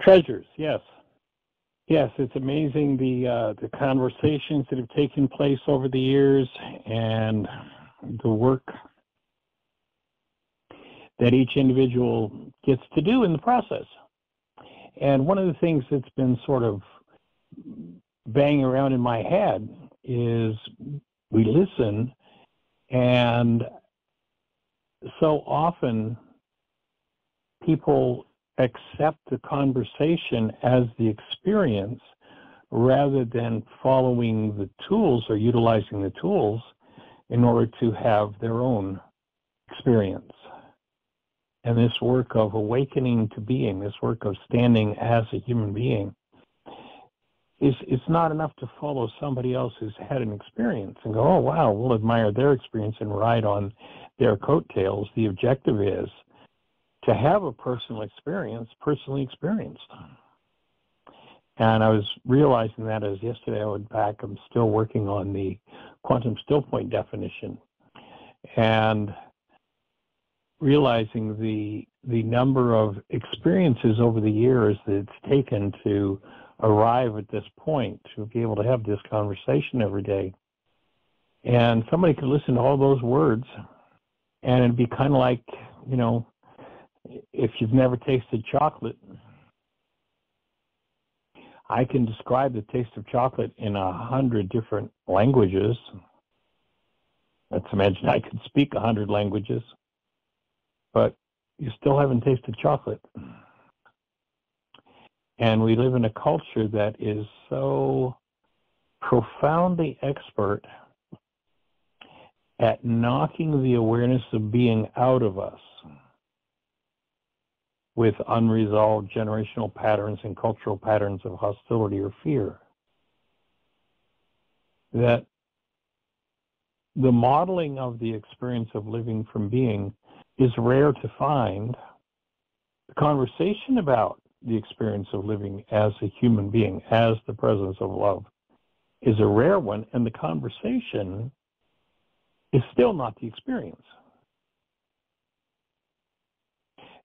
treasures, yes. Yes, it's amazing the conversations that have taken place over the years and the work that each individual gets to do in the process. And one of the things that's been sort of banging around in my head is we listen, and so often people accept the conversation as the experience rather than following the tools or utilizing the tools in order to have their own experience. And this work of awakening to being, this work of standing as a human being, it's not enough to follow somebody else who's had an experience and go, oh, wow, we'll admire their experience and ride on their coattails. The objective is to have a personal experience, personally experienced. And I was realizing that as yesterday I went back, I'm still working on the quantum still point definition and realizing the number of experiences over the years that it's taken to arrive at this point, to be able to have this conversation every day. And somebody could listen to all those words and it'd be kind of like, you know, if you've never tasted chocolate, I can describe the taste of chocolate in 100 different languages. Let's imagine I could speak 100 languages, but you still haven't tasted chocolate. And we live in a culture that is so profoundly expert at knocking the awareness of being out of us with unresolved generational patterns and cultural patterns of hostility or fear. That the modeling of the experience of living from being is rare to find. The conversation about the experience of living as a human being, as the presence of love, is a rare one, and the conversation is still not the experience.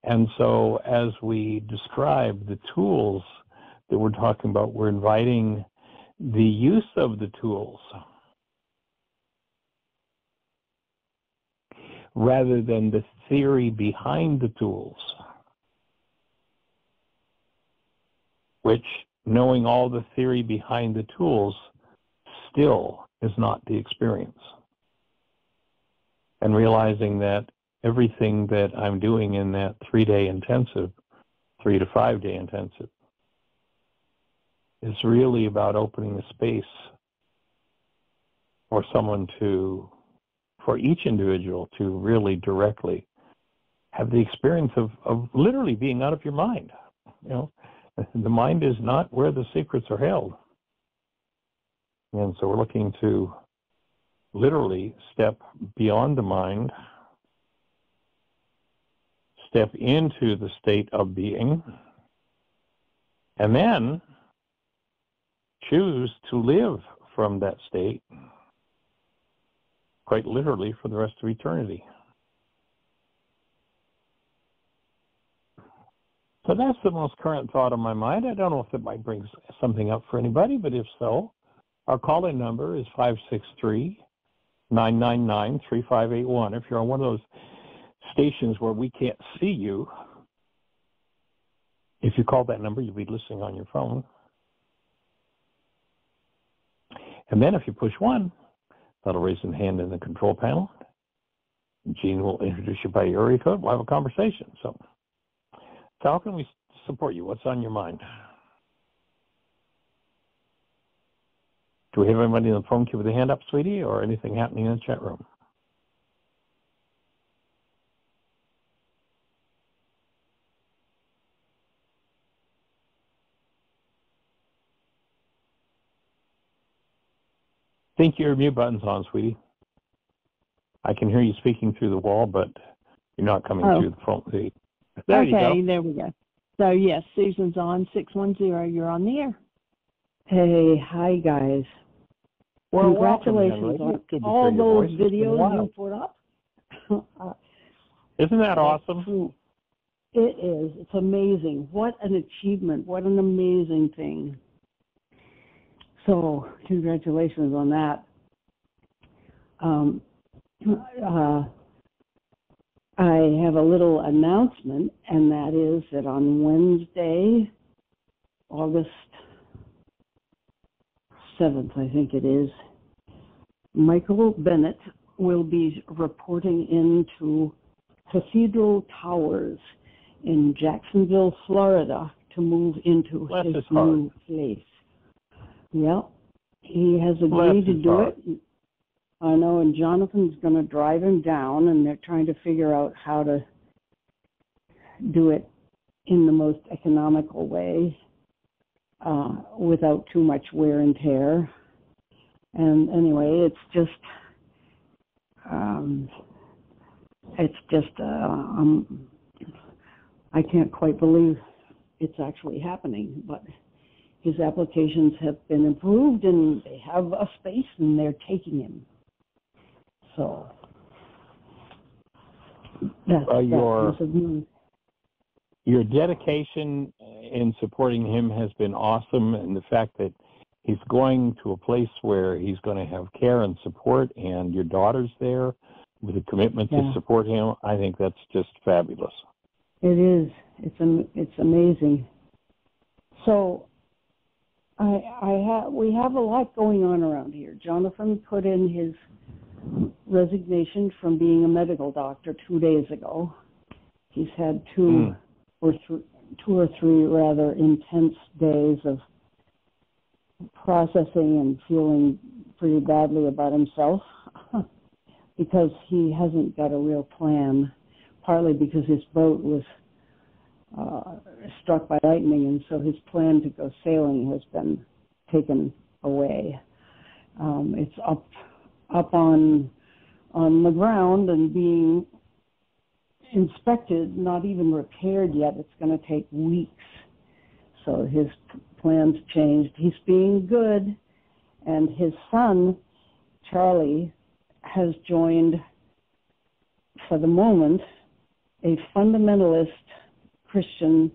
And so as we describe the tools that we're talking about, we're inviting the use of the tools rather than the theory behind the tools, which, knowing all the theory behind the tools, still is not the experience. And realizing that everything that I'm doing in that 3-day intensive, 3 to 5 day intensive, is really about opening the space for someone to, for each individual to really directly have the experience of literally being out of your mind. You know, the mind is not where the secrets are held. And so we're looking to literally step beyond the mind, step into the state of being, and then choose to live from that state, quite literally, for the rest of eternity. So that's the most current thought on my mind. I don't know if it might bring something up for anybody, but if so, our call-in number is 563-999-3581. If you're on one of those stations where we can't see you, if you call that number, you'll be listening on your phone. And then if you push 1, that'll raise a hand in the control panel. Gene will introduce you by your area code. We'll have a conversation. So how can we support you? What's on your mind? Do we have anybody in the phone queue with a hand up, sweetie, or anything happening in the chat room? I think your mute button's on, sweetie. I can hear you speaking through the wall, but you're not coming through the phone. There you go. Okay, there we go. So, yes, Susan's on 610. You're on the air. Hey, hi, guys. Well, congratulations on all those videos you put up. Isn't that awesome? It is. It's amazing. What an achievement. What an amazing thing. So, congratulations on that. I have a little announcement, and that is that on Wednesday, August 7th, I think it is, Michael Bennett will be reporting into Cathedral Towers in Jacksonville, Florida, to move into his new place. Yeah, he has agreed to do it. I know, and Jonathan's going to drive him down, and they're trying to figure out how to do it in the most economical way without too much wear and tear. And anyway, it's just I can't quite believe it's actually happening, but his applications have been approved, and they have a space, and they're taking him. So that's your dedication in supporting him has been awesome, and the fact that he's going to a place where he's going to have care and support, and your daughter's there with a commitment to support him, I think that's just fabulous. It is. It's amazing. So we have a lot going on around here. Jonathan put in his resignation from being a medical doctor 2 days ago. He's had two or three rather intense days of processing and feeling pretty badly about himself because he hasn't got a real plan, partly because his boat was struck by lightning, and so his plan to go sailing has been taken away. It's up on the ground and being inspected, not even repaired yet. It's going to take weeks. So his plans changed. He's being good, and his son, Charlie, has joined, for the moment, a fundamentalist Christian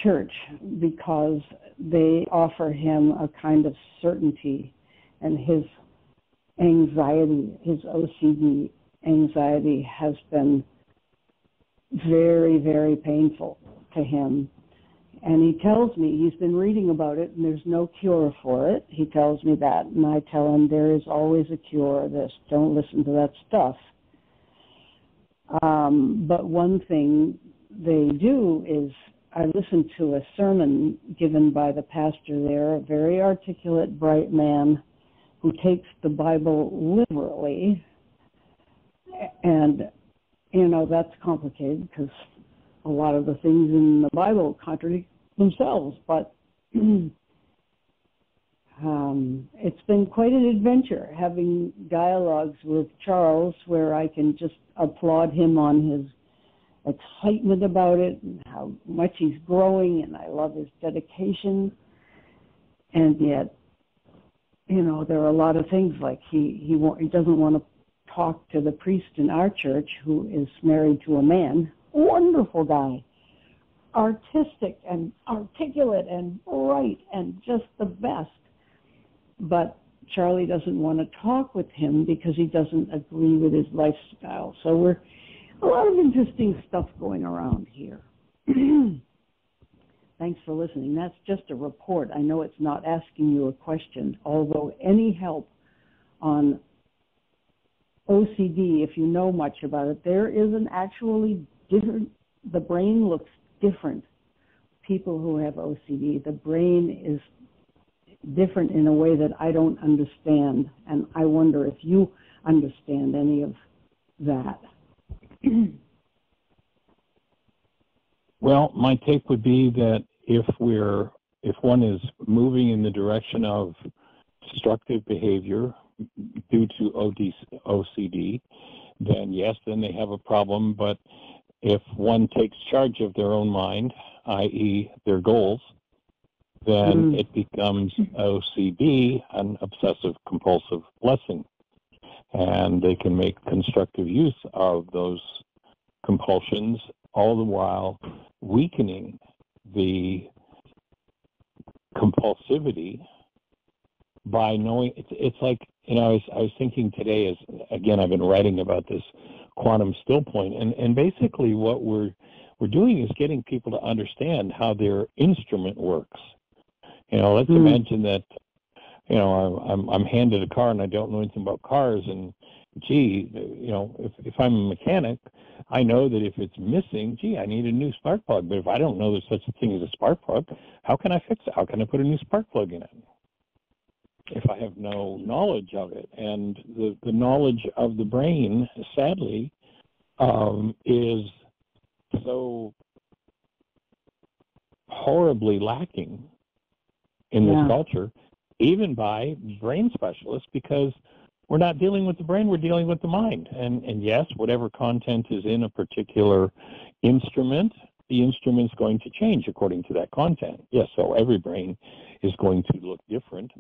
church because they offer him a kind of certainty, and his anxiety, his OCD anxiety has been very, very painful to him. And he tells me, he's been reading about it, and there's no cure for it. He tells me that, and I tell him there is always a cure. Don't listen to that stuff. But one thing they do is, I listened to a sermon given by the pastor there, a very articulate, bright man who takes the Bible literally. And, that's complicated because a lot of the things in the Bible contradict themselves. But it's been quite an adventure having dialogues with Charles where I can just applaud him on his excitement about it and how much he's growing, and I love his dedication. And yet, there are a lot of things like he doesn't want to talk to the priest in our church who is married to a man. Wonderful guy, artistic and articulate and bright and just the best. But Charlie doesn't want to talk with him because he doesn't agree with his lifestyle. So we're a lot of interesting stuff going around here. Thanks for listening. That's just a report. I know it's not asking you a question, although any help on OCD, if you know much about it, there is an actually different, the brain looks different. People who have OCD, the brain is different in a way that I don't understand, and I wonder if you understand any of that. Well, my take would be that if one is moving in the direction of destructive behavior due to OCD, then yes, then they have a problem. But if one takes charge of their own mind, i.e. their goals, then it becomes OCD, an obsessive-compulsive blessing. And they can make constructive use of those compulsions all the while weakening the compulsivity by knowing. It's like, I was thinking today, as again I've been writing about this quantum still point, and basically what we're doing is getting people to understand how their instrument works. Let's imagine that I'm handed a car and I don't know anything about cars, and gee, if I'm a mechanic, I know that if it's missing, I need a new spark plug. But if I don't know there's such a thing as a spark plug, how can I fix it? How can I put a new spark plug in it if I have no knowledge of it? And the knowledge of the brain, sadly, is so horribly lacking in this culture, even by brain specialists, because we're not dealing with the brain, we're dealing with the mind. And yes, whatever content is in a particular instrument, the instrument's going to change according to that content. Yes, so every brain is going to look different.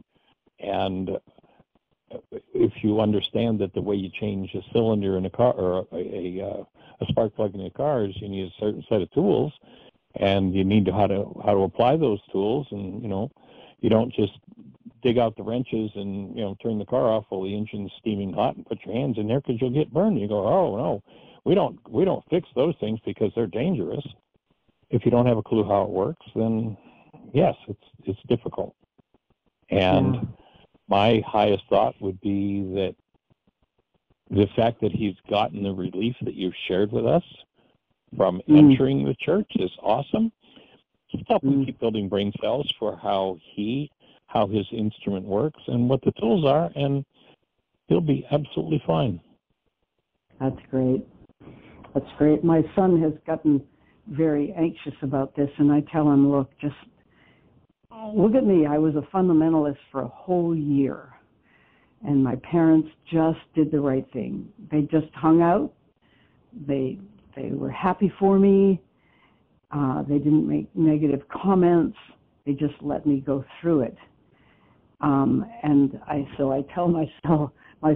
And if you understand that the way you change a cylinder in a car, or a spark plug in a car, is you need a certain set of tools, and you need how to apply those tools, and you don't just dig out the wrenches and turn the car off while the engine's steaming hot and put your hands in there, because you'll get burned. You go, oh no, we don't fix those things because they're dangerous. If you don't have a clue how it works, then yes, it's difficult. And my highest thought would be that the fact that he's gotten the relief that you've shared with us from entering the church is awesome. Just help him keep building brain cells for how his instrument works and what the tools are, and he'll be absolutely fine. That's great. That's great. My son has gotten very anxious about this, and I tell him, look at me. I was a fundamentalist for a whole year, and my parents just did the right thing. They just hung out. They were happy for me. They didn't make negative comments. They just let me go through it. And I tell my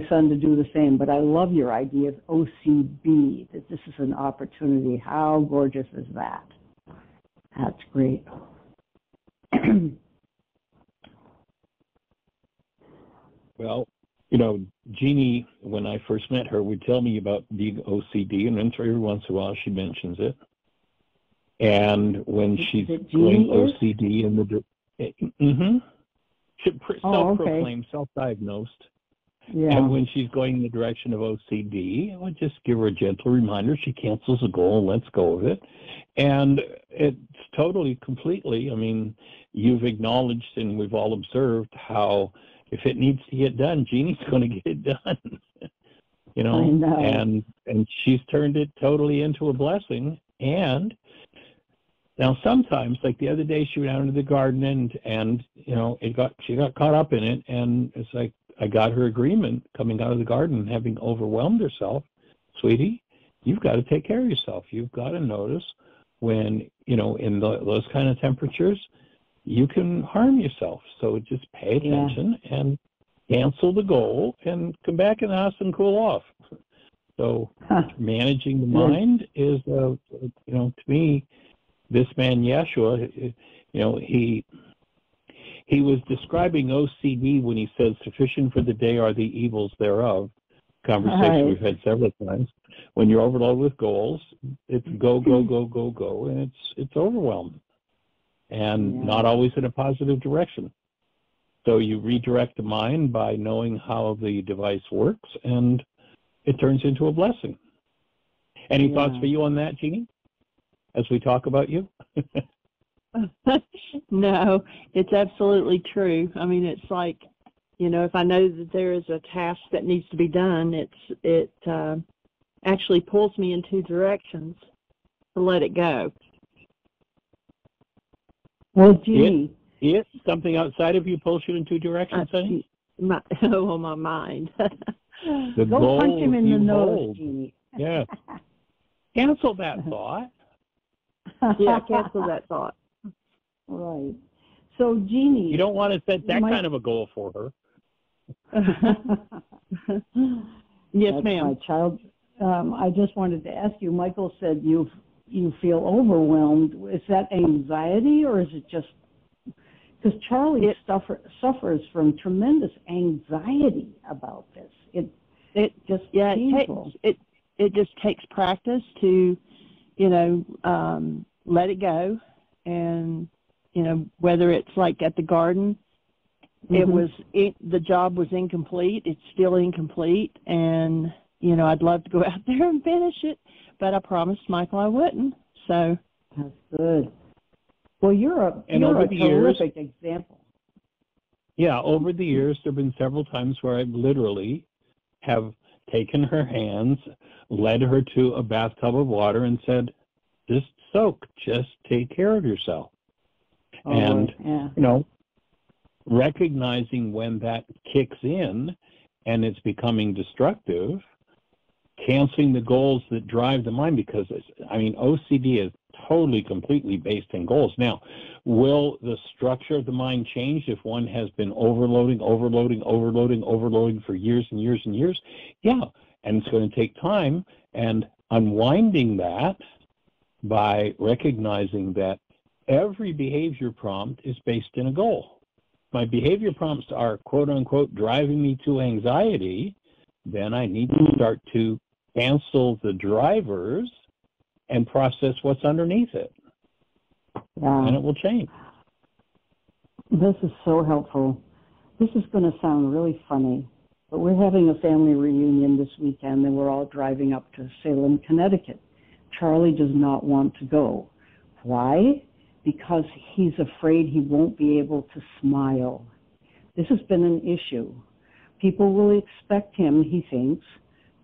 son to do the same. But I love your idea of OCB, that this is an opportunity. How gorgeous is that? That's great. Well, Jeannie, when I first met her, would tell me about being OCD, and then every once in a while she mentions it. And when she's going OCD in the self-proclaimed, self-diagnosed. Yeah. And when she's going in the direction of OCD, I would just give her a gentle reminder. She cancels the goal and lets go of it. And it's totally, completely, you've acknowledged and we've all observed how if it needs to get done, Jeannie's going to get it done. I know. And she's turned it totally into a blessing. And now sometimes, like the other day, she went out into the garden and she got caught up in it, and it's like I got her agreement coming out of the garden, having overwhelmed herself. Sweetie, you've got to take care of yourself. You've got to notice when, in those kind of temperatures, you can harm yourself. So just pay attention and cancel the goal and come back in the house and cool off. So managing the mind is, to me, this man Yeshua, he was describing OCD when he says, "Sufficient for the day are the evils thereof." Conversation we've had several times. When you're overloaded with goals, it's go, go, go, go, go, and it's overwhelmed, and not always in a positive direction. So you redirect the mind by knowing how the device works, and it turns into a blessing. Any thoughts for you on that, Jeannie, as we talk about you? No, it's absolutely true. It's like, if I know that there is a task that needs to be done, it actually pulls me in two directions to let it go. Well, Jeannie, it's something outside of you pulls you in two directions, honey? My mind. The go punch him in the nose, Jeannie. Yeah. Cancel that thought. Yeah, cancel that thought. Right. So, Jeannie, you don't want to set that kind of a goal for her. Yes, ma'am. My child. I just wanted to ask you. Michael said you've you feel overwhelmed. Is that anxiety, or is it just because Charlie suffers from tremendous anxiety about this? It just painful. It just takes practice to, let it go, and whether it's like at the garden, the job was incomplete. It's still incomplete, and I'd love to go out there and finish it, but I promised Michael I wouldn't. So that's good. Well, you're a terrific example. Yeah, over the years, there have been several times where I literally have taken her hands, led her to a bathtub of water, and said, just soak, just take care of yourself. Recognizing when that kicks in and it's becoming destructive, canceling the goals that drive the mind, because, OCD is totally, completely based in goals. Now, will the structure of the mind change if one has been overloading for years and years and years? Yeah, and it's going to take time, and unwinding that by recognizing that every behavior prompt is based in a goal. My behavior prompts are, quote-unquote, driving me to anxiety, then I need to start to cancel the drivers and process what's underneath it. Yeah. And it will change. This is so helpful. This is going to sound really funny, but we're having a family reunion this weekend, and we're all driving up to Salem, Connecticut. Charlie does not want to go. Why? Because he's afraid he won't be able to smile. This has been an issue. People will expect him, he thinks,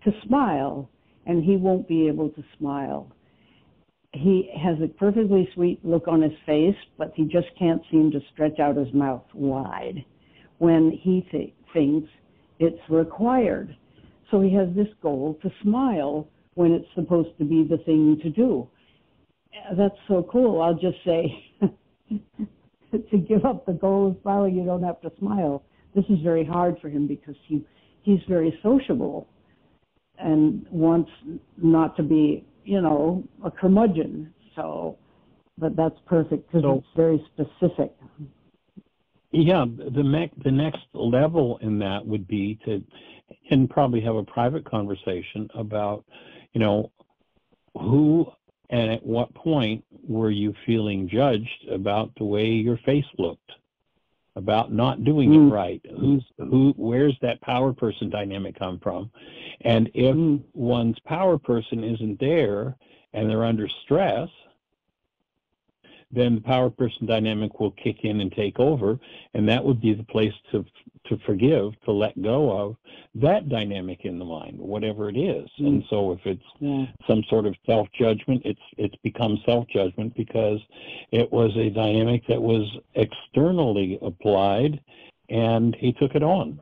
to smile, and he won't be able to smile. He has a perfectly sweet look on his face, but he just can't seem to stretch out his mouth wide when he thinks it's required. So he has this goal to smile when it's supposed to be the thing to do. That's so cool. I'll just say, to give up the goal of smiling, you don't have to smile. This is very hard for him because he's very sociable and wants not to be, a curmudgeon. So, but that's perfect because it's very specific. Yeah, the next level in that would be and probably have a private conversation about, who and at what point were you feeling judged about the way your face looked, about not doing it right? Where's that power person dynamic come from? And if one's power person isn't there and they're under stress, then the power person dynamic will kick in and take over, and that would be the place to forgive, to let go of that dynamic in the mind, whatever it is. And so if it's some sort of self-judgment, it's become self-judgment because it was a dynamic that was externally applied, and he took it on.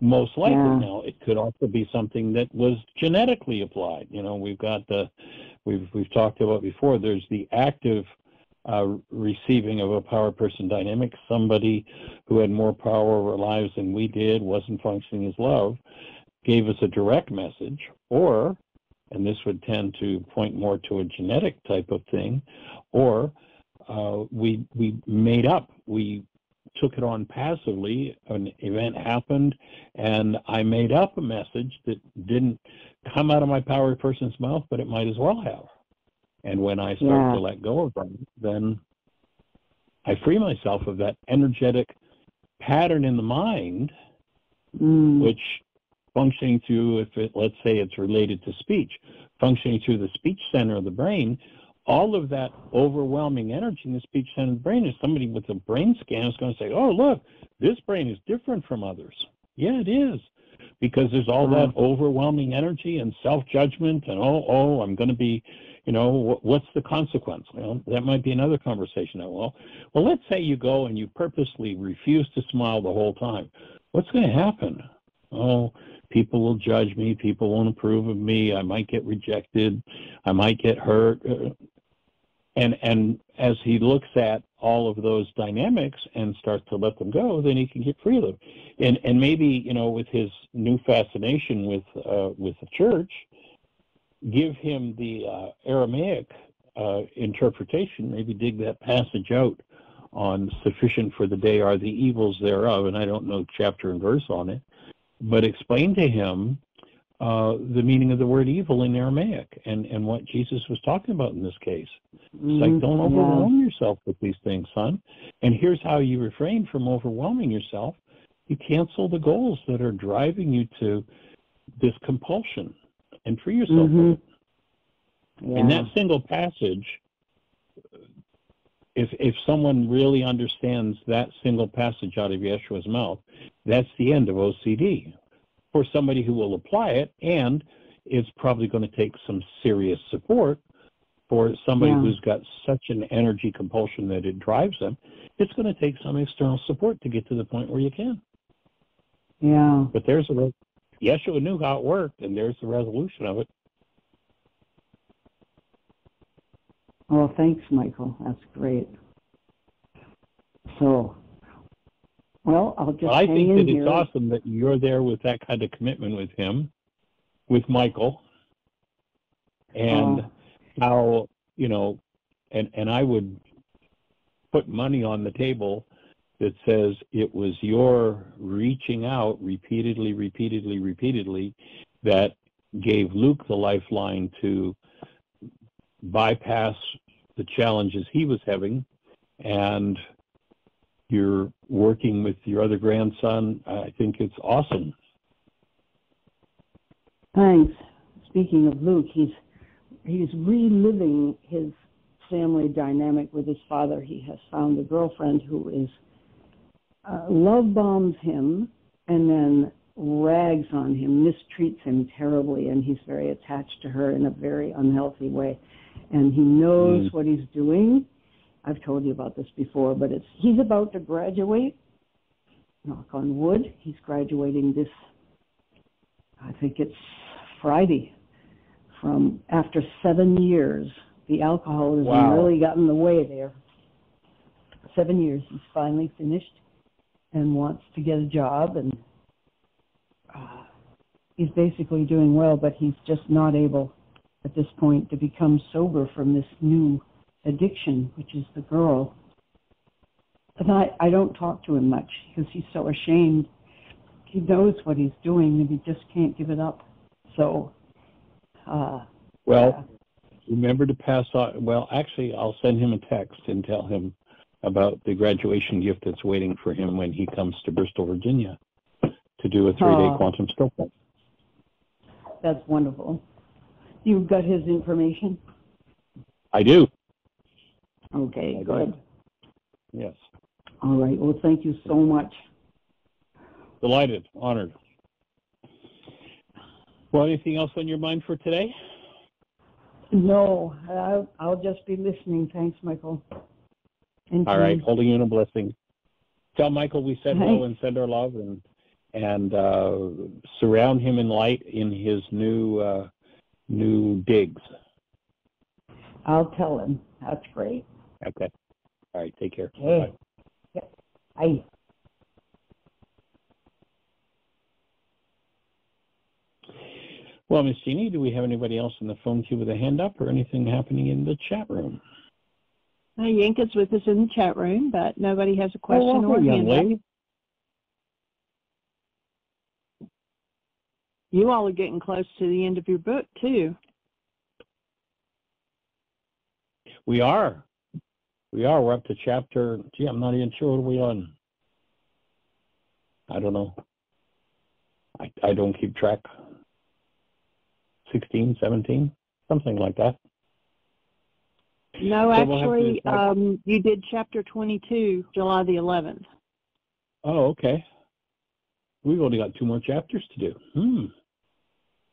Most likely. Now, it could also be something that was genetically applied. We've got we've talked about before, there's the active receiving of a power person dynamic, somebody who had more power over our lives than we did, wasn't functioning as love, gave us a direct message, or, and this would tend to point more to a genetic type of thing, or we made up, we took it on passively, an event happened, and I made up a message that didn't come out of my power person's mouth, but it might as well have. And when I start to let go of them, then I free myself of that energetic pattern in the mind, which functioning through, let's say it's related to speech, functioning through the speech center of the brain, all of that overwhelming energy in the speech center of the brain is somebody with a brain scan is going to say, oh, look, this brain is different from others. Yeah, it is. Because there's all that overwhelming energy and self-judgment and, I'm going to be, what's the consequence? Well, that might be another conversation. Well, let's say you go and you purposely refuse to smile the whole time. What's going to happen? Oh, people will judge me. People won't approve of me. I might get rejected. I might get hurt. And as he looks at all of those dynamics and starts to let them go, then he can get free of them. And maybe, with his new fascination with the church, give him the Aramaic interpretation, maybe dig that passage out on sufficient for the day are the evils thereof, and I don't know chapter and verse on it, but explain to him the meaning of the word evil in Aramaic and what Jesus was talking about in this case. It's like, don't overwhelm yourself with these things, son. And here's how you refrain from overwhelming yourself. You cancel the goals that are driving you to this compulsion and free yourself of it. Yeah. In that single passage, if someone really understands that single passage out of Yeshua's mouth, that's the end of OCD. For somebody who will apply it, and it's probably going to take some serious support for somebody who's got such an energy compulsion that it drives them, it's going to take some external support to get to the point where you can. Yeah. But there's Yeshua knew how it worked, and there's the resolution of it. Well, thanks, Michael. That's great. So, well, I'll just I hang think in that here. It's awesome that you're there with that kind of commitment with him, with Michael, and how, and I would put money on the table that says it was your reaching out repeatedly that gave Luke the lifeline to bypass the challenges he was having, and you're working with your other grandson. I think it's awesome. Thanks. Speaking of Luke, he's reliving his family dynamic with his father. He has found a girlfriend who is love bombs him and then rags on him, mistreats him terribly, and he's very attached to her in a very unhealthy way. And he knows what he's doing. I've told you about this before, but he's about to graduate. Knock on wood. He's graduating this, I think it's Friday, from after 7 years. The alcoholism really got in the way there. 7 years. He's finally finished and wants to get a job, and he's basically doing well, but he's just not able at this point to become sober from this new addiction, which is the girl. And I don't talk to him much because he's so ashamed. He knows what he's doing and he just can't give it up. So, remember to pass on. Well, actually, I'll send him a text and tell him about the graduation gift that's waiting for him when he comes to Bristol, Virginia to do a 3-day quantum stroke. That's wonderful. You've got his information? I do. Okay, good. Yes. All right. Well, thank you so much. Delighted. Honored. Well, anything else on your mind for today? No, I'll just be listening. Thanks, Michael. All right. Holding you in a blessing. Tell Michael we said hello and send our love, and surround him in light in his new digs. I'll tell him. That's great. Okay. All right. Take care. Okay. Bye. Yeah. Bye. Well, Miss Jeannie, do we have anybody else in the phone queue with a hand up or anything happening in the chat room? Yanka's with us in the chat room, but nobody has a question or hand up. You all are getting close to the end of your book, too. We are. We're up to chapter, I'm not even sure what we're on. I don't know. I don't keep track. 16, 17, something like that. No, so actually, you did chapter 22, July the 11th. Oh, okay. We've only got 2 more chapters to do. You're going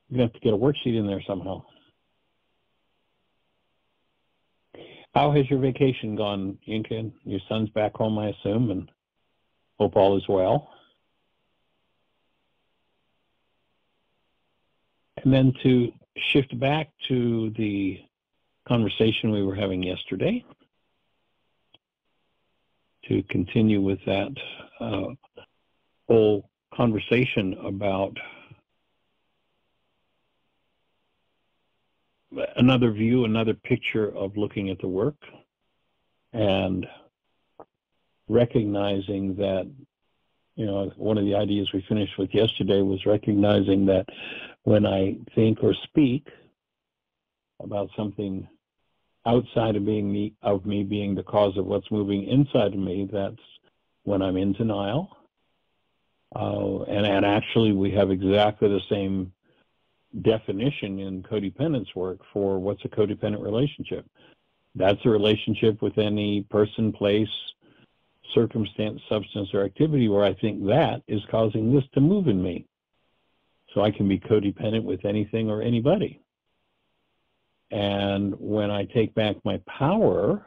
to have to get a worksheet in there somehow. How has your vacation gone, Inca? Your son's back home, I assume, and hope all is well. And then to shift back to the conversation we were having yesterday, to continue with that whole conversation about another view, another picture of looking at the work and recognizing that, you know, one of the ideas we finished with yesterday was recognizing that when I think or speak about something outside of me being the cause of what's moving inside of me, that's when I'm in denial. And actually, we have exactly the same definition in codependence work for what's a codependent relationship. That's a relationship with any person, place, circumstance, substance, or activity where I think that is causing this to move in me. So I can be codependent with anything or anybody. And when I take back my power,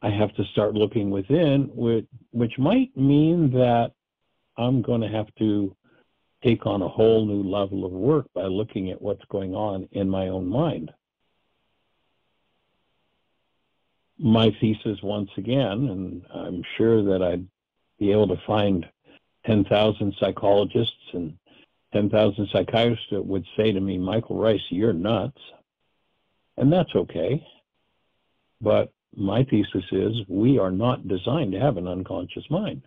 I have to start looking within, which might mean that I'm going to have to take on a whole new level of work by looking at what's going on in my own mind. My thesis, once again, and I'm sure that I'd be able to find 10,000 psychologists and 10,000 psychiatrists that would say to me, Michael Ryce, you're nuts. And that's okay. But my thesis is we are not designed to have an unconscious mind.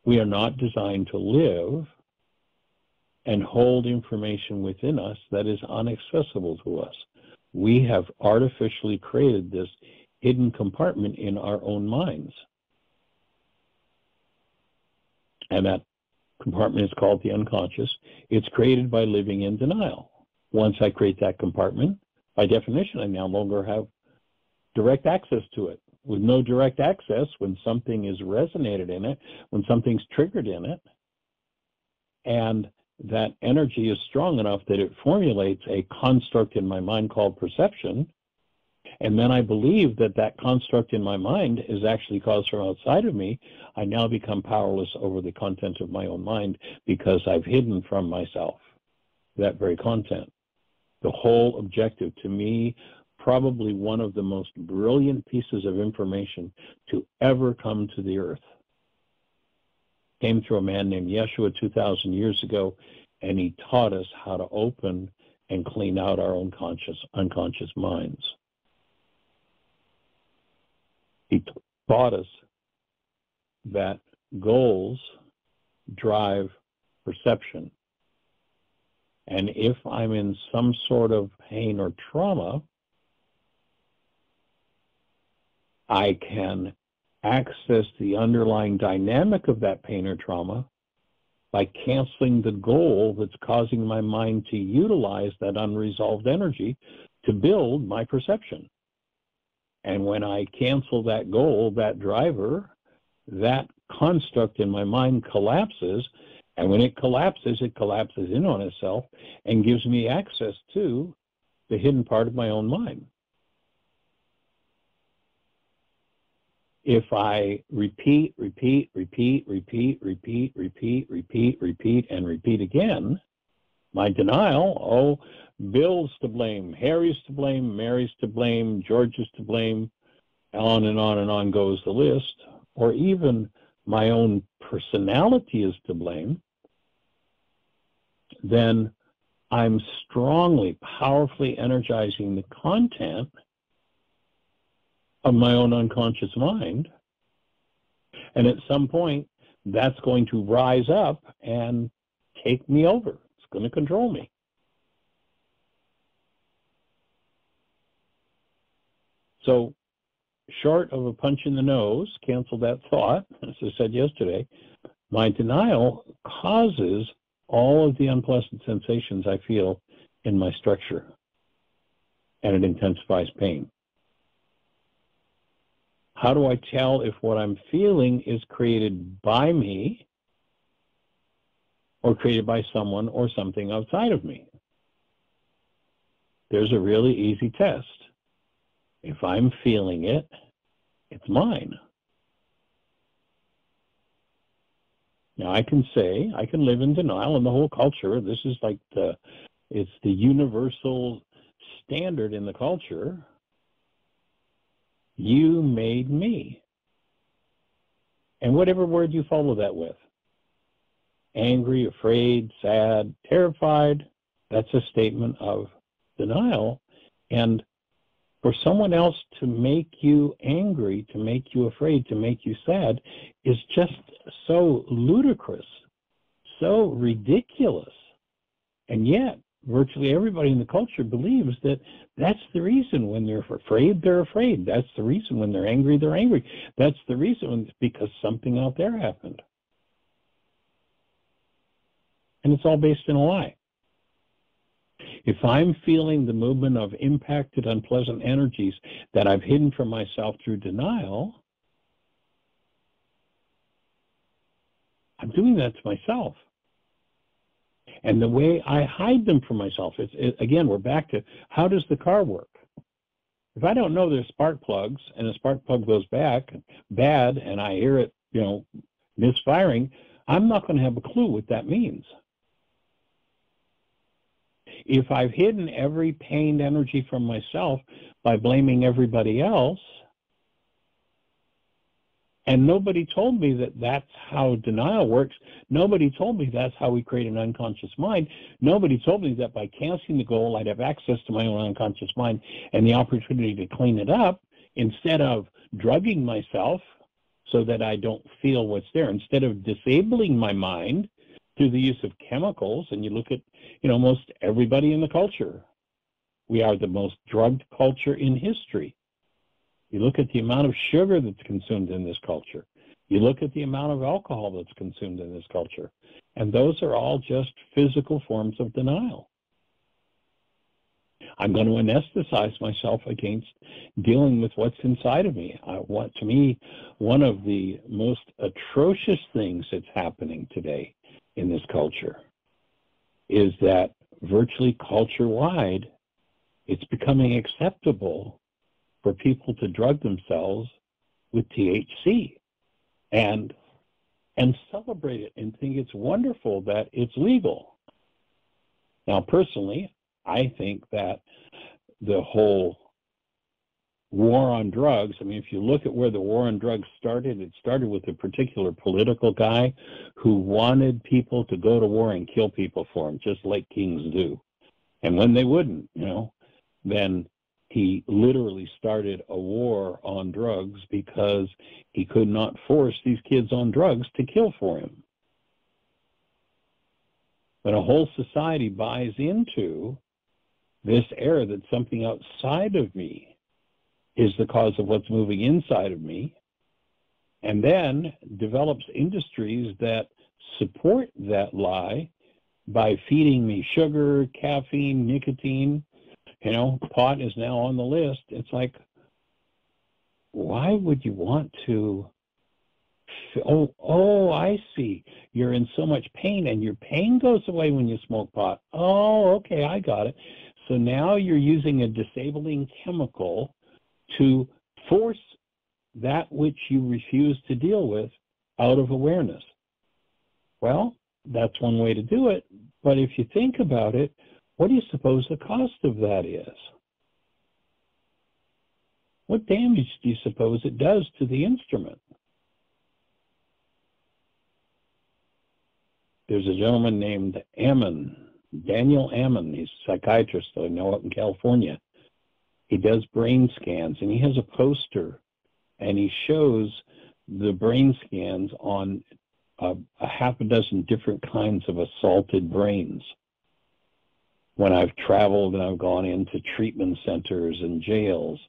We are not designed to live and hold information within us that is inaccessible to us. We have artificially created this hidden compartment in our own minds. And that compartment is called the unconscious. It's created by living in denial. Once I create that compartment, by definition, I no longer have direct access to it. With no direct access, when something is resonated in it, when something's triggered in it, and that energy is strong enough that it formulates a construct in my mind called perception, and then I believe that that construct in my mind is actually caused from outside of me, I now become powerless over the content of my own mind because I've hidden from myself that very content. The whole objective, to me, probably one of the most brilliant pieces of information to ever come to the earth, came through a man named Yeshua 2,000 years ago, and he taught us how to open and clean out our own unconscious minds. He taught us that goals drive perception. And if I'm in some sort of pain or trauma, I can access the underlying dynamic of that pain or trauma by canceling the goal that's causing my mind to utilize that unresolved energy to build my perception. And when I cancel that goal, that driver, that construct in my mind collapses. And when it collapses in on itself and gives me access to the hidden part of my own mind. If I repeat, and repeat again, my denial, Bill's to blame, Harry's to blame, Mary's to blame, George is to blame, on and on goes the list, or even my own personality is to blame, then I'm strongly, powerfully energizing the content of my own unconscious mind. And at some point, that's going to rise up and take me over. It's going to control me. So, short of a punch in the nose, cancel that thought, as I said yesterday, my denial causes all of the unpleasant sensations I feel in my structure, and it intensifies pain. How do I tell if what I'm feeling is created by me or created by someone or something outside of me? There's a really easy test. If I'm feeling it, it's mine. Now I can live in denial in the whole culture. This is like it's the universal standard in the culture. You made me. And whatever word you follow that with, angry, afraid, sad, terrified, that's a statement of denial. And for someone else to make you angry, to make you afraid, to make you sad is just so ludicrous, so ridiculous. And yet, virtually everybody in the culture believes that that's the reason when they're afraid, they're afraid. That's the reason when they're angry, they're angry. That's the reason because something out there happened. And it's all based in a lie. If I'm feeling the movement of impacted, unpleasant energies that I've hidden from myself through denial, I'm doing that to myself. And the way I hide them from myself, again, we're back to how does the car work? If I don't know there's spark plugs and a spark plug goes bad and I hear it, misfiring, I'm not going to have a clue what that means. If I've hidden every pained energy from myself by blaming everybody else, and nobody told me that that's how denial works, nobody told me that's how we create an unconscious mind, nobody told me that by canceling the goal, I'd have access to my own unconscious mind and the opportunity to clean it up instead of drugging myself so that I don't feel what's there, instead of disabling my mind through the use of chemicals. And you look at, most everybody in the culture. We are the most drugged culture in history. You look at the amount of sugar that's consumed in this culture. You look at the amount of alcohol that's consumed in this culture. And those are all just physical forms of denial. I'm going to anesthetize myself against dealing with what's inside of me. To me, one of the most atrocious things that's happening today in this culture is that virtually culture-wide, it's becoming acceptable for people to drug themselves with THC and celebrate it and think it's wonderful that it's legal. Now, personally, I think that the whole war on drugs, if you look at where the war on drugs started, it started with a particular political guy who wanted people to go to war and kill people for him, just like kings do. And when they wouldn't, then he literally started a war on drugs because he could not force these kids on drugs to kill for him. But a whole society buys into this error that something outside of me is the cause of what's moving inside of me, and then develops industries that support that lie by feeding me sugar, caffeine, nicotine. Pot is now on the list. It's like, why would you want to? Oh, I see. You're in so much pain, and your pain goes away when you smoke pot. Oh, okay, I got it. So now you're using a disabling chemical to force that which you refuse to deal with out of awareness. Well, that's one way to do it, but if you think about it, what do you suppose the cost of that is? What damage do you suppose it does to the instrument? There's a gentleman named Ammon, Daniel Ammon. He's a psychiatrist, I know, up in California. He does brain scans, and he has a poster, and he shows the brain scans on a half a dozen different kinds of assaulted brains. When I've traveled and I've gone into treatment centers and jails,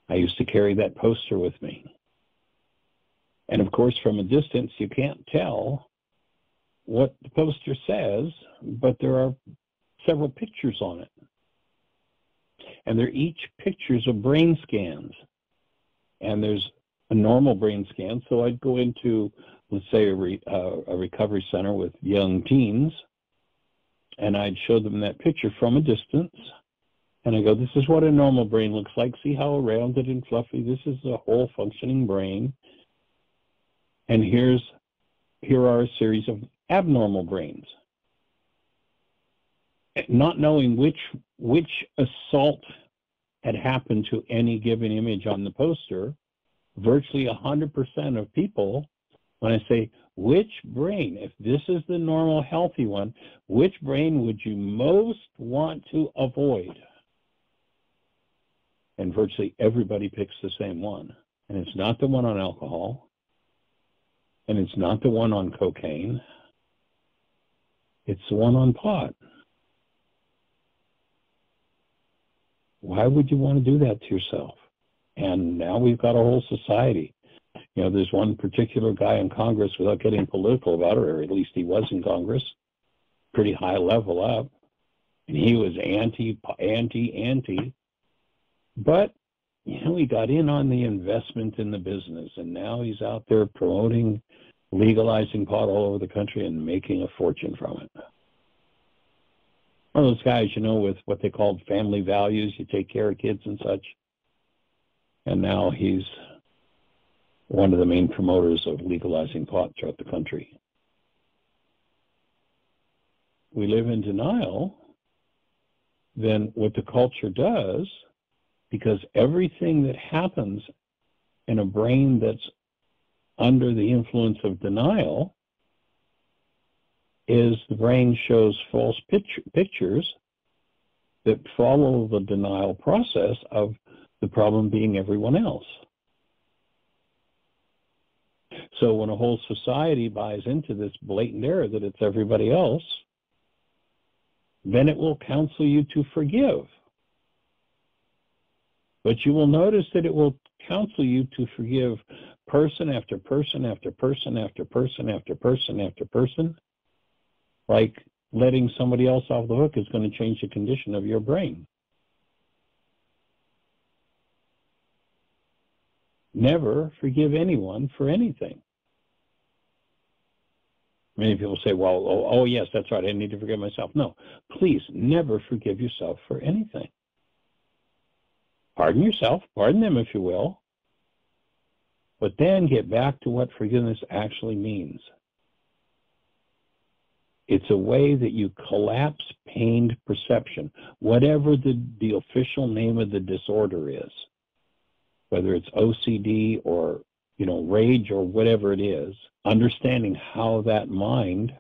I used to carry that poster with me. And of course, from a distance, you can't tell what the poster says, but there are several pictures on it. And they're each pictures of brain scans. And there's a normal brain scan. So I'd go into, let's say, a recovery center with young teens, and I'd show them that picture from a distance. And I go, this is what a normal brain looks like. See how rounded and fluffy? This is a whole functioning brain. And here are a series of abnormal brains. Not knowing which assault had happened to any given image on the poster, virtually 100% of people, when I say, which brain, if this is the normal healthy one, which brain would you most want to avoid? and virtually everybody picks the same one. And it's not the one on alcohol, and it's not the one on cocaine. It's the one on pot. Why would you want to do that to yourself? And now we've got a whole society. You know, there's one particular guy in Congress, without getting political about it, or at least he was in Congress, pretty high level up, and he was anti. But, you know, he got in on the investment in the business, and now he's out there promoting legalizing pot all over the country and making a fortune from it. One of those guys, you know, with what they called family values, you take care of kids and such. And now he's one of the main promoters of legalizing pot throughout the country. We live in denial, then what the culture does, because everything that happens in a brain that's under the influence of denial is the brain shows false pictures that follow the denial process of the problem being everyone else. So when a whole society buys into this blatant error that it's everybody else, then it will counsel you to forgive. But you will notice that it will counsel you to forgive person after person after person after person after person after person. Like letting somebody else off the hook is going to change the condition of your brain. Never forgive anyone for anything. Many people say, well, oh yes, that's right, I need to forgive myself. No, please never forgive yourself for anything. Pardon yourself, pardon them if you will, but then get back to what forgiveness actually means. It's a way that you collapse pained perception, whatever the official name of the disorder is, whether it's OCD or, you know, rage or whatever it is, understanding how that mind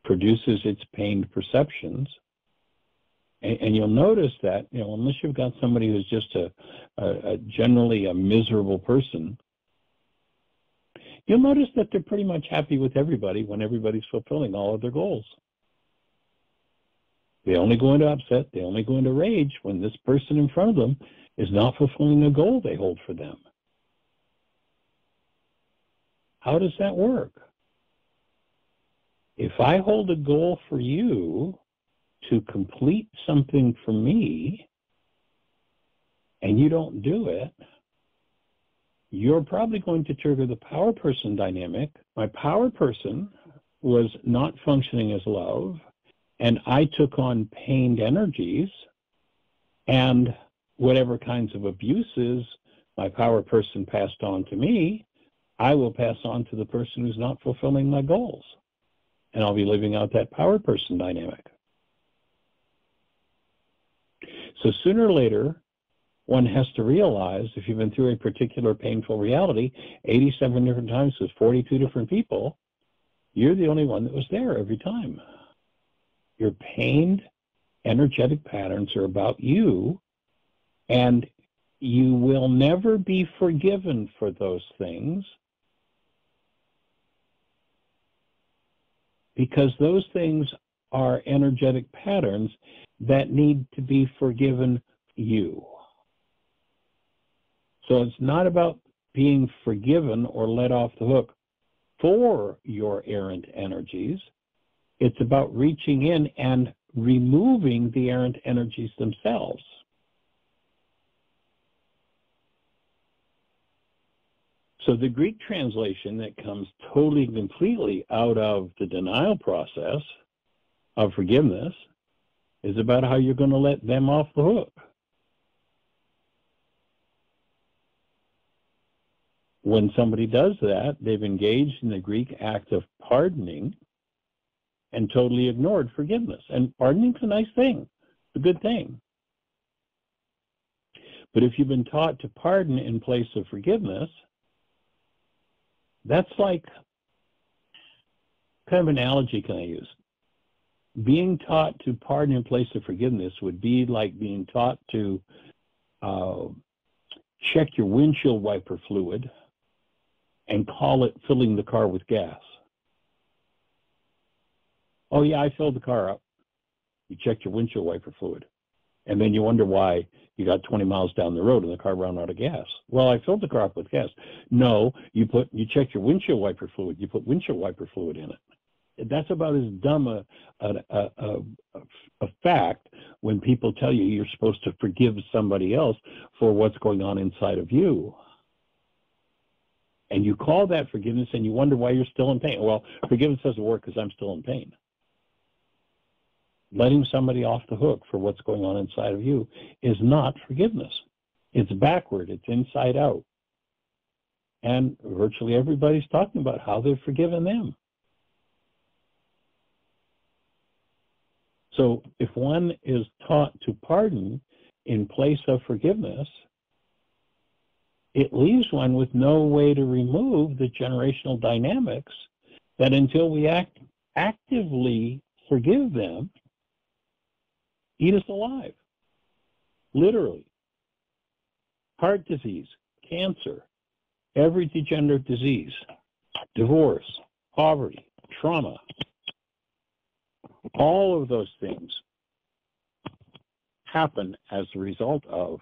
produces its pained perceptions. And you'll notice that, you know, unless you've got somebody who's just a generally a miserable person, you'll notice that they're pretty much happy with everybody when everybody's fulfilling all of their goals. They only go into upset, they only go into rage when this person in front of them is not fulfilling a goal they hold for them. How does that work? If I hold a goal for you to complete something for me, and you don't do it, you're probably going to trigger the power person dynamic. My power person was not functioning as love, and I took on pained energies, and whatever kinds of abuses my power person passed on to me, I will pass on to the person who's not fulfilling my goals. And I'll be living out that power person dynamic. So sooner or later, one has to realize if you've been through a particular painful reality 87 different times with 42 different people, you're the only one that was there every time. Your pained energetic patterns are about you, and you will never be forgiven for those things because those things are energetic patterns that need to be forgiven you. So it's not about being forgiven or let off the hook for your errant energies. It's about reaching in and removing the errant energies themselves. So the Greek translation that comes totally and completely out of the denial process of forgiveness is about how you're going to let them off the hook. When somebody does that, they've engaged in the Greek act of pardoning and totally ignored forgiveness. And pardoning is a nice thing. It's a good thing. But if you've been taught to pardon in place of forgiveness, that's like, kind of analogy can I use? Being taught to pardon in place of forgiveness would be like being taught to check your windshield wiper fluid and call it filling the car with gas. Oh, yeah, I filled the car up. You checked your windshield wiper fluid. And then you wonder why you got 20 miles down the road and the car ran out of gas. Well, I filled the car up with gas. No, you checked your windshield wiper fluid. You put windshield wiper fluid in it. That's about as dumb a fact when people tell you you're supposed to forgive somebody else for what's going on inside of you. And you call that forgiveness and you wonder why you're still in pain. Well, forgiveness doesn't work because I'm still in pain. Letting somebody off the hook for what's going on inside of you is not forgiveness. It's backward. It's inside out. And virtually everybody's talking about how they've forgiven them. So if one is taught to pardon in place of forgiveness, it leaves one with no way to remove the generational dynamics that until we actively forgive them, eat us alive, literally. Heart disease, cancer, every degenerative disease, divorce, poverty, trauma, all of those things happen as a result of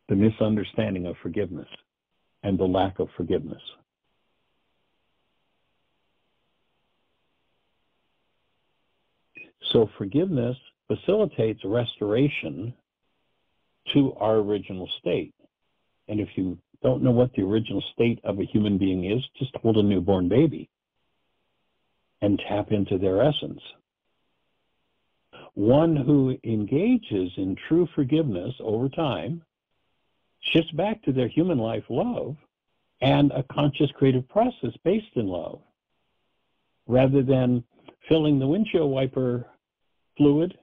the misunderstanding of forgiveness and the lack of forgiveness. So forgiveness facilitates restoration to our original state. And if you don't know what the original state of a human being is, just hold a newborn baby and tap into their essence. One who engages in true forgiveness over time shifts back to their human life love and a conscious creative process based in love, rather than filling the windshield wiper fluid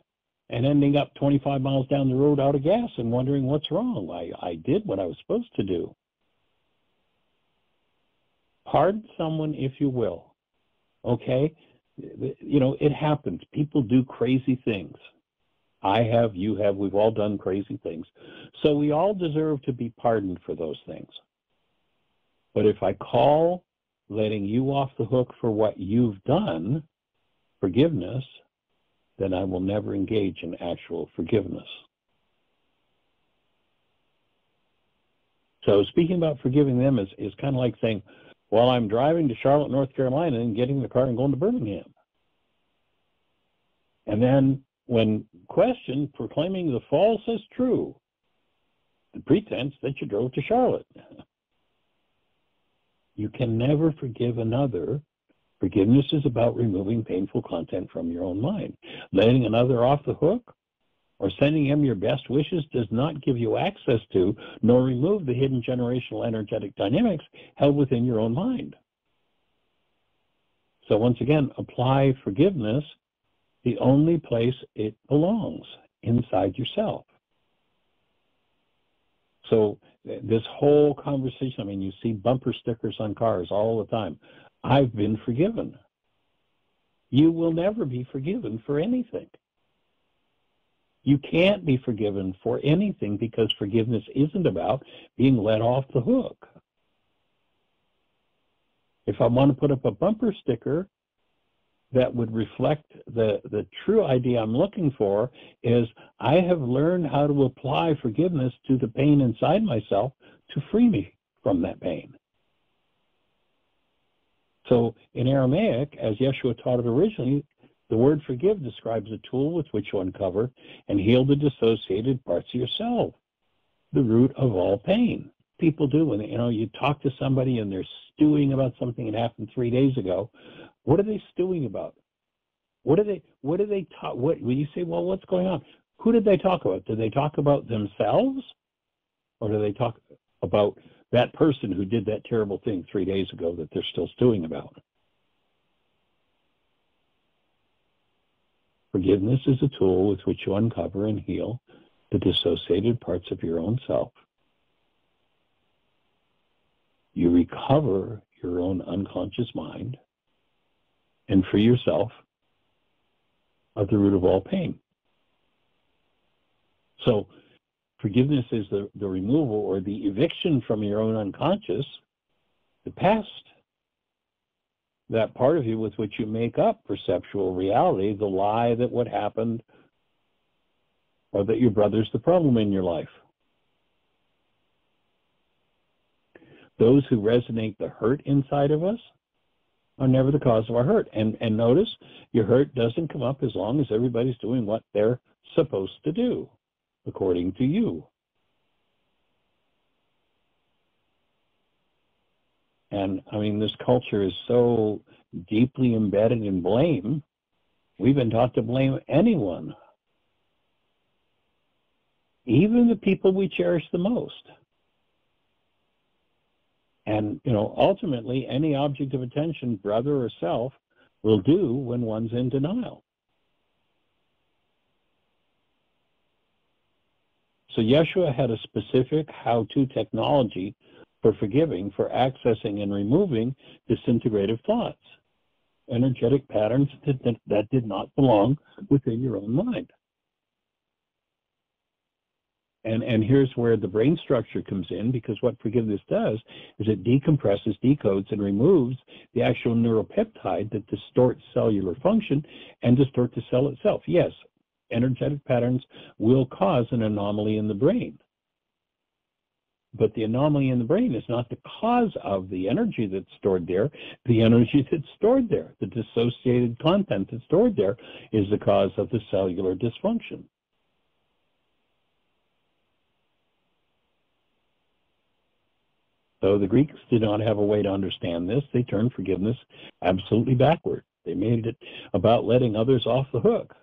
and ending up 25 miles down the road out of gas and wondering what's wrong. I did what I was supposed to do. Pardon someone if you will, okay? You know, it happens. People do crazy things. I have, you have, we've all done crazy things. So we all deserve to be pardoned for those things. But if I call letting you off the hook for what you've done forgiveness, then I will never engage in actual forgiveness. So speaking about forgiving them is kind of like saying, well, I'm driving to Charlotte, North Carolina and getting in the car and going to Birmingham. And then when questioned, proclaiming the false as true, the pretense that you drove to Charlotte. You can never forgive another. Forgiveness is about removing painful content from your own mind. Letting another off the hook or sending him your best wishes does not give you access to, nor remove the hidden generational energetic dynamics held within your own mind. So once again, apply forgiveness the only place it belongs, inside yourself. So this whole conversation, I mean, you see bumper stickers on cars all the time. I've been forgiven. You will never be forgiven for anything. You can't be forgiven for anything because forgiveness isn't about being let off the hook. If I want to put up a bumper sticker that would reflect the true idea I'm looking for is I have learned how to apply forgiveness to the pain inside myself to free me from that pain. So in Aramaic, as Yeshua taught it originally, the word forgive describes a tool with which you uncover and heal the dissociated parts of yourself, the root of all pain. People do when you talk to somebody and they're stewing about something that happened 3 days ago. What are they stewing about? What do they talk? What when you say, well, what's going on? Who did they talk about? Did they talk about themselves, or do they talk about that person who did that terrible thing 3 days ago that they're still stewing about? Forgiveness is a tool with which you uncover and heal the dissociated parts of your own self. You recover your own unconscious mind and free yourself of the root of all pain. So Forgiveness is the removal or the eviction from your own unconscious, the past, that part of you with which you make up perceptual reality, the lie that what happened or that your brother's the problem in your life. Those who resonate the hurt inside of us are never the cause of our hurt. And notice, your hurt doesn't come up as long as everybody's doing what they're supposed to do, according to you. And, I mean, this culture is so deeply embedded in blame. We've been taught to blame anyone, even the people we cherish the most. And, ultimately, any object of attention, brother or self, will do when one's in denial. So Yeshua had a specific how-to technology for forgiving, for accessing and removing disintegrative thoughts, energetic patterns that did not belong within your own mind. And here's where the brain structure comes in, because what forgiveness does is it decompresses, decodes, and removes the actual neuropeptide that distorts cellular function and distorts the cell itself. Yes, energetic patterns will cause an anomaly in the brain. But the anomaly in the brain is not the cause of the energy that's stored there. The energy that's stored there, the dissociated content that's stored there, is the cause of the cellular dysfunction. So the Greeks did not have a way to understand this. They turned forgiveness absolutely backward. They made it about letting others off the hook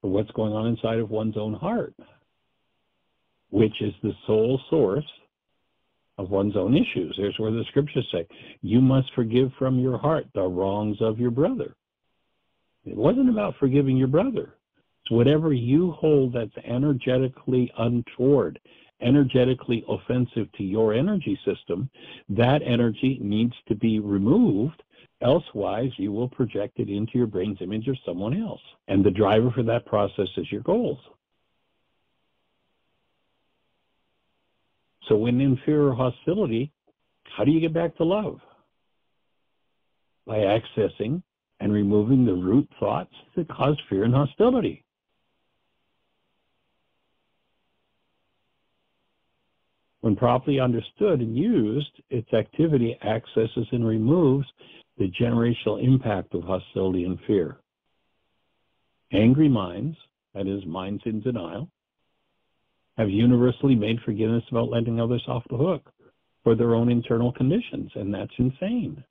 for what's going on inside of one's own heart, which is the sole source of one's own issues. There's where the scriptures say, you must forgive from your heart the wrongs of your brother. It wasn't about forgiving your brother. It's whatever you hold that's energetically untoward, energetically offensive to your energy system, that energy needs to be removed. Elsewise, you will project it into your brain's image of someone else. And the driver for that process is your goals. So when in fear or hostility, how do you get back to love? By accessing and removing the root thoughts that cause fear and hostility. When properly understood and used, its activity accesses and removes the generational impact of hostility and fear. Angry minds, that is, minds in denial, have universally made forgiveness about letting others off the hook for their own internal conditions, and that's insane.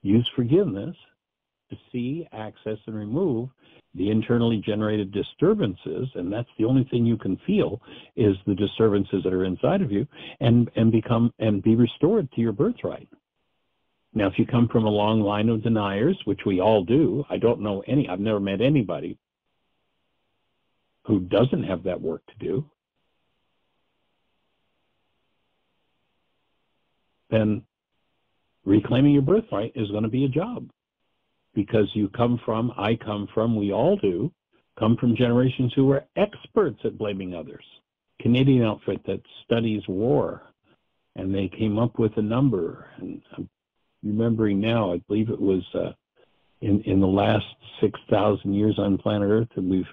Use forgiveness to see, access, and remove the internally generated disturbances, and that's the only thing you can feel is the disturbances that are inside of you, and be restored to your birthright. Now, if you come from a long line of deniers, which we all do, I've never met anybody who doesn't have that work to do, then reclaiming your birthright is going to be a job. Because I come from, we all do, come from generations who were experts at blaming others. Canadian outfit that studies war, and they came up with a number, and I'm remembering now, I believe it was in the last 6,000 years on planet Earth, and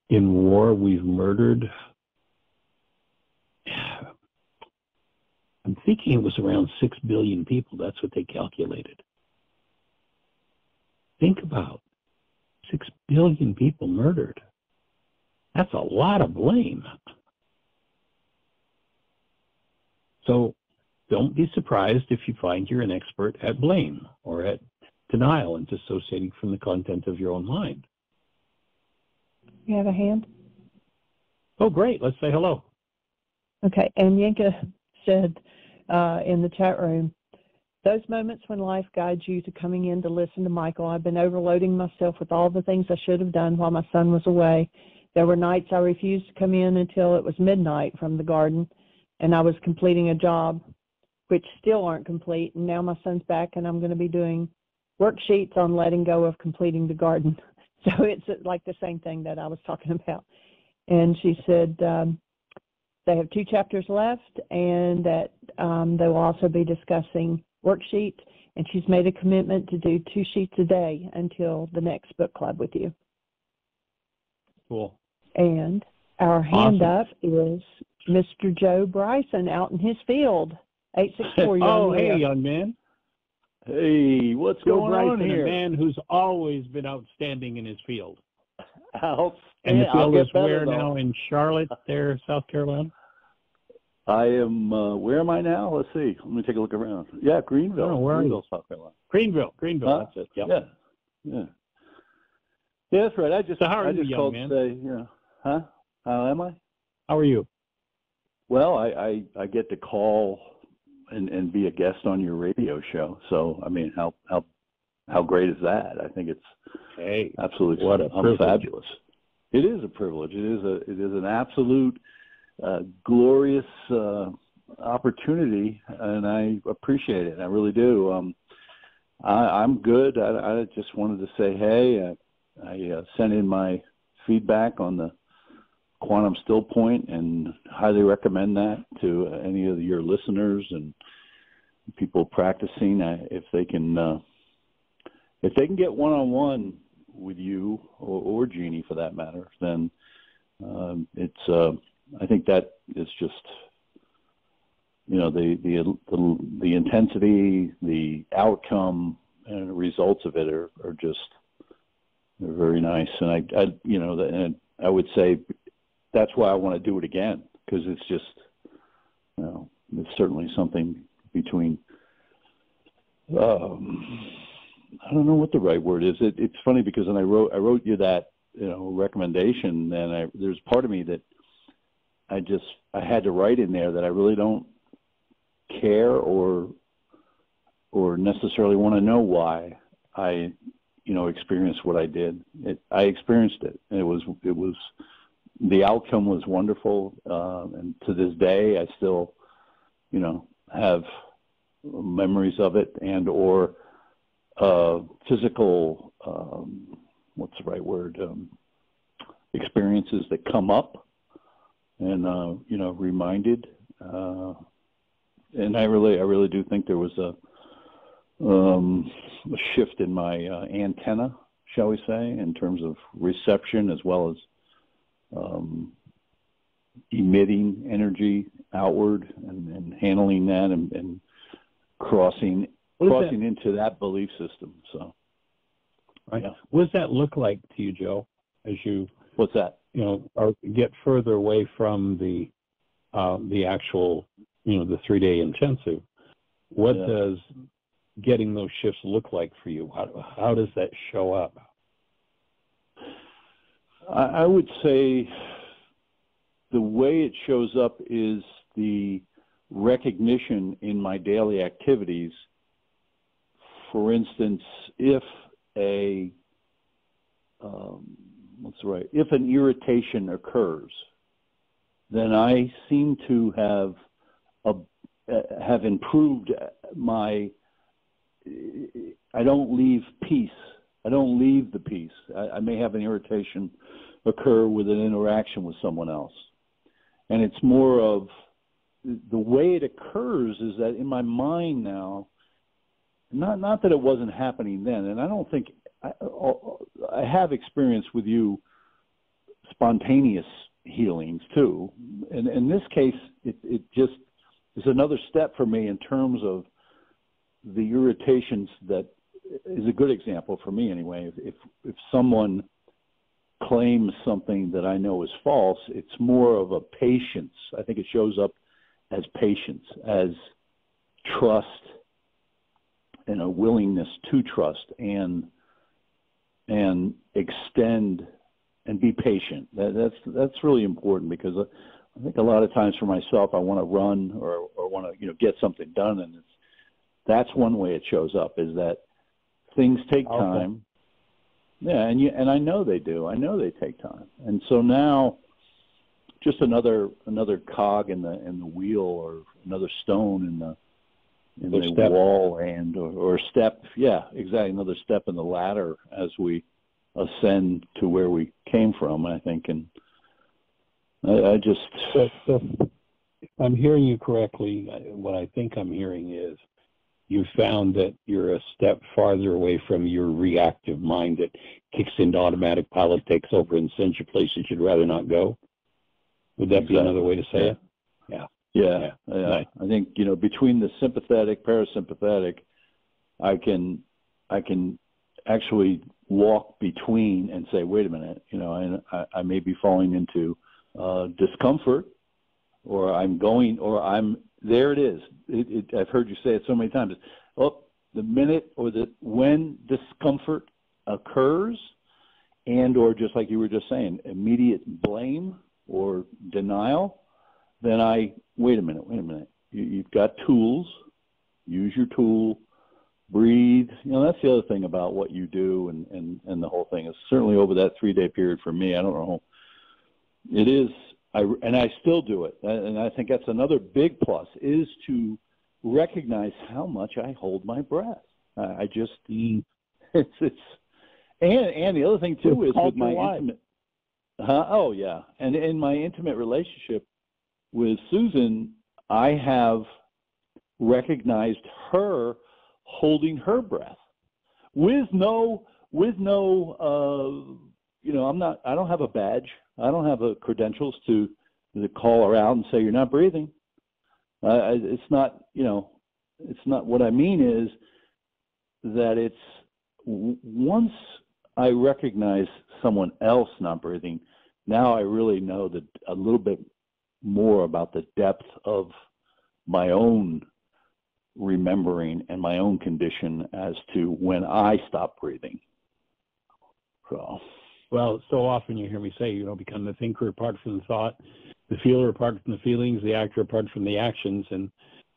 in war we've murdered, I'm thinking it was around 6 billion people. That's what they calculated. Think about 6 billion people murdered. That's a lot of blame. So don't be surprised if you find you're an expert at blame or at denial and dissociating from the content of your own mind. You have a hand? Oh, great. Let's say hello. Okay. And Yinka said in the chat room, those moments when life guides you to coming in to listen to Michael, I've been overloading myself with all the things I should have done while my son was away. There were nights I refused to come in until it was midnight from the garden, and I was completing a job, which still aren't complete. And now my son's back, and I'm going to be doing worksheets on letting go of completing the garden. So it's like the same thing that I was talking about. And she said they have 2 chapters left, and that they will also be discussing worksheets. And she's made a commitment to do 2 sheets a day until the next book club with you. Cool. And our hand up is Mr. Joe Bryson out in his field. 864. Oh, hey, young man. Hey, what's Joe going Bryson, on here? a man who's always been outstanding in his field. And the field is where now in Charlotte, there, South Carolina? I am, where am I now? Let's see. Let me take a look around. Yeah, Greenville. Oh, where are you? Greenville, South Carolina. Greenville, Huh? that's it. Yep. Yeah. Yeah, that's right. I just young called man? to say, huh? How am I? How are you? Well, I get to call and be a guest on your radio show. So, I mean, how great is that? I think it's absolutely what a privilege. fabulous. It is a privilege. It is an absolute glorious opportunity, and I appreciate it. I really do. I'm good. I just wanted to say, hey, I sent in my feedback on the quantum still point and highly recommend that to any of your listeners and people practicing. If they can get one-on-one with you or Jeannie for that matter, then I think that is just, the intensity, the outcome, and the results of it are just, they're very nice. And I would say that's why I want to do it again, because it's just, it's certainly something between, I don't know what the right word is. It's funny because when I wrote you that, recommendation, and there's part of me that I had to write in there that I really don't care or necessarily want to know why I, experienced what I did. I experienced it. And it was the outcome was wonderful. And to this day, I still, have memories of it and or physical, what's the right word? Experiences that come up and, reminded. And I really do think there was a shift in my antenna, shall we say, in terms of reception as well as emitting energy outward and handling that and crossing into that belief system. So, right. Yeah. What does that look like to you, Joe, as you What's that? Or get further away from the actual, the 3-day intensive? What does getting those shifts look like for you? How does that show up? I would say the way it shows up is the recognition in my daily activities. For instance, if if an irritation occurs, then I seem to have improved my. I don't leave peace. I don't leave the peace. I may have an irritation occur with an interaction with someone else, and it's more of the way it occurs is that in my mind now. Not that it wasn't happening then, and I don't think I have experience with you spontaneous healings too. And in this case, it just is another step for me in terms of the irritations. That is a good example for me anyway. If someone claims something that I know is false, it's more of a patience. I think it shows up as patience, as trust, and a willingness to trust and extend and be patient. That's really important, because I think a lot of times for myself, I want to run or want to get something done, and that's one way it shows up, is that things take time. Yeah, and I know they do. I know they take time, and so now just another cog in the wheel, or another stone in the step. wall, or step. Yeah, exactly. Another step in the ladder as we ascend to where we came from, I think. And I just... So if I'm hearing you correctly, what I think I'm hearing is you found that you're a step farther away from your reactive mind that kicks into automatic pilot, takes over, and sends you places you'd rather not go. Would that be another way to say it? Yeah. Nice. I think, between the sympathetic, parasympathetic, I can actually walk between and say, wait a minute, I may be falling into discomfort, or there it is. I've heard you say it so many times. Oh, the minute or when discomfort occurs, and or just like you were just saying, immediate blame or denial, then wait a minute. You've got tools. Use your tool. Breathe. That's the other thing about what you do and the whole thing is certainly over that 3-day period for me. I don't know. It is. I still do it, and I think that's another big plus, is to recognize how much I hold my breath. I just it's and the other thing too is with my intimate. Oh yeah, and in my intimate relationship with Susan, I have recognized her holding her breath with no I don't have a badge. I don't have a credentials to call her out and say, you're not breathing. It's not, it's not. What I mean is that it's once I recognize someone else not breathing, now I really know that a little bit more about the depth of my own remembering and my own condition as to when I stop breathing. So. Well, so often you hear me say, become the thinker apart from the thought, the feeler apart from the feelings, the actor apart from the actions, and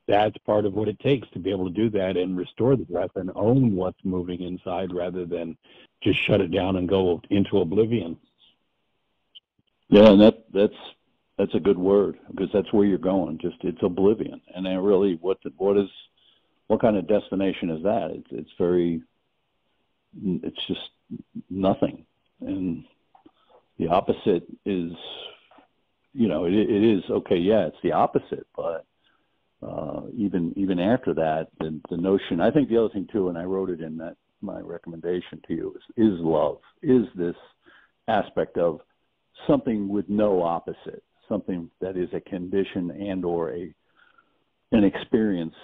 that's part of what it takes to be able to do that and restore the breath and own what's moving inside rather than just shut it down and go into oblivion. Yeah, and that's a good word, because that's where you're going. Just it's oblivion, and then really, what kind of destination is that? It's just nothing. And the opposite is, it is okay. Yeah, it's the opposite, but even after that, the notion. I think the other thing too, and I wrote it in my recommendation to you, is love. Is this aspect of something with no opposite, something that is a condition and or an experience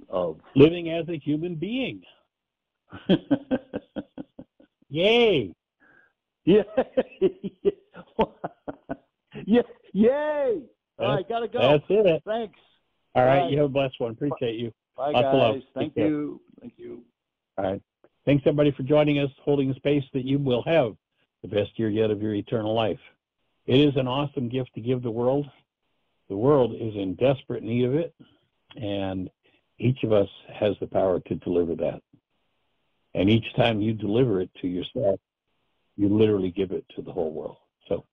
of living as a human being. Yay! Yeah. Yeah. Yay! All right, gotta go. That's it. Thanks. All right, you have a blessed one. Appreciate you. Bye, Lots guys. of love. Thank you. Thank you. All right. Thanks, everybody, for joining us, holding space that you will have the best year yet of your eternal life. It is an awesome gift to give the world. The world is in desperate need of it, and each of us has the power to deliver that. And each time you deliver it to yourself, you literally give it to the whole world. So